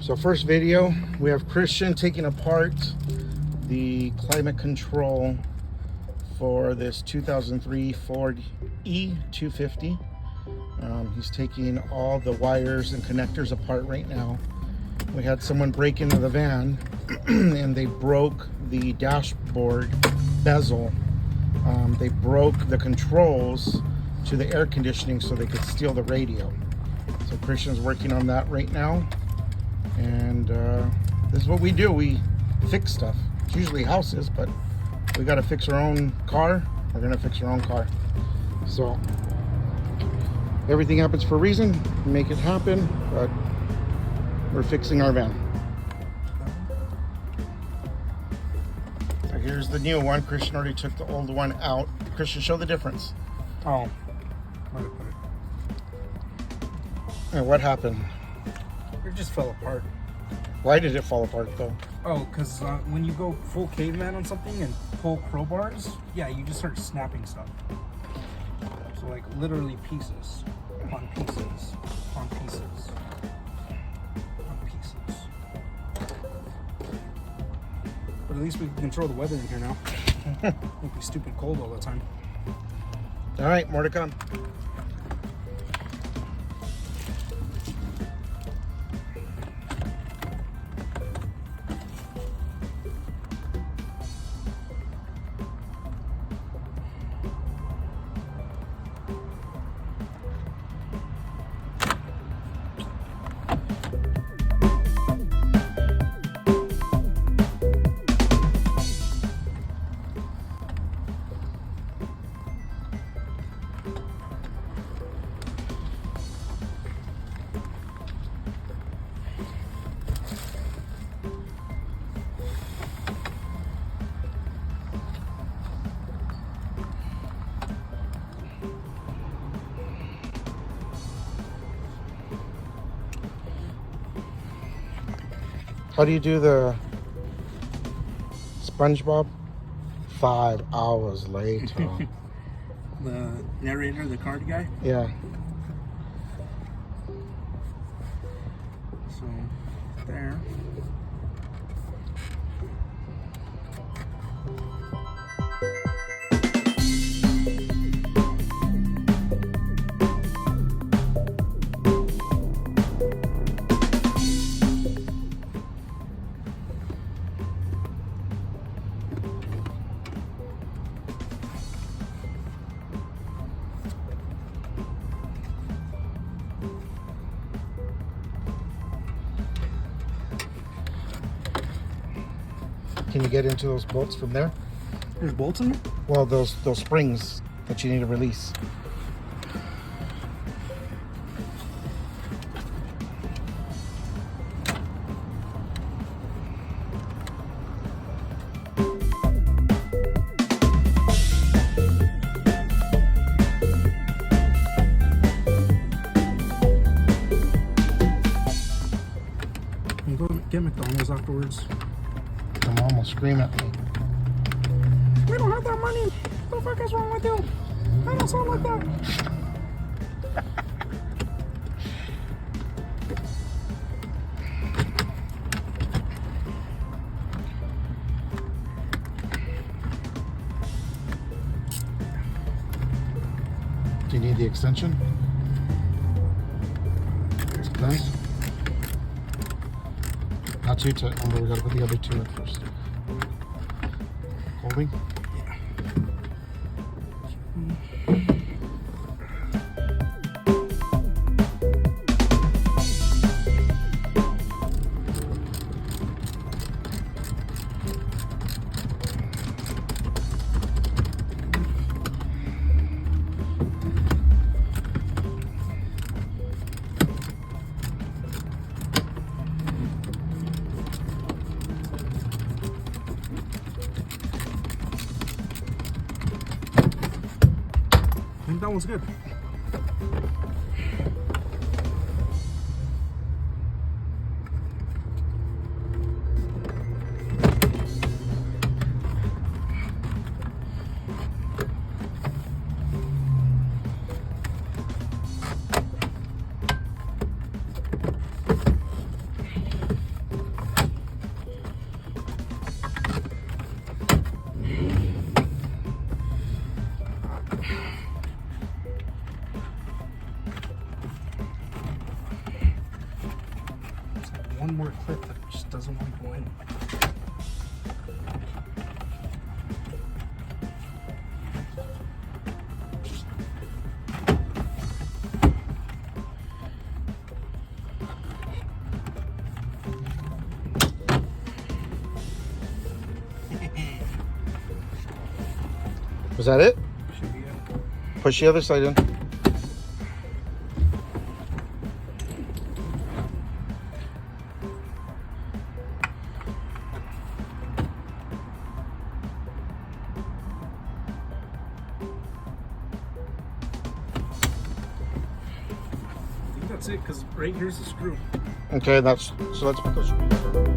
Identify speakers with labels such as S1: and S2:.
S1: So first video, we have Christian taking apart the climate control for this 2003 Ford E250. He's taking all the wires and connectors apart right now. We had someone break into the van and they broke the dashboard bezel. They broke the controls to the air conditioning so they could steal the radio. So Christian's working on that right now. And this is what we do. We fix stuff. It's usually houses, but we got to fix our own car. We're going to fix our own car. So everything happens for a reason. We make it happen, but we're fixing our van. So here's the new one. Christian already took the old one out. Christian, show the difference.
S2: Oh, where to put it?
S1: And what happened?
S2: It just fell apart.
S1: Why did it fall apart though?
S2: Oh, because when you go full caveman on something and pull crowbars, yeah, you just start snapping stuff. So like literally pieces on pieces on pieces on pieces. But at least we can control the weather in here now. Won't be stupid cold all the time.
S1: All right, more to come. How do you do the SpongeBob? 5 hours later.
S2: The narrator, the card guy.
S1: Yeah.
S2: So there.
S1: Can you get into those bolts from there?
S2: There's bolts in there?
S1: Well, those springs that you need to release.
S2: You go get McDonald's afterwards.
S1: Your mom will scream at me.
S2: We don't have that money. What the fuck is wrong with you? I don't sound like that.
S1: Do you need the extension? Okay. Not too tight. Remember, we gotta put the other two in first. Holding?
S2: I think that one's good. one more clip that just doesn't want to go in.
S1: Was that it?
S2: Should be it.
S1: Push the other side in.
S2: I think that's it, because right here's the screw.
S1: Okay, so let's put the screw.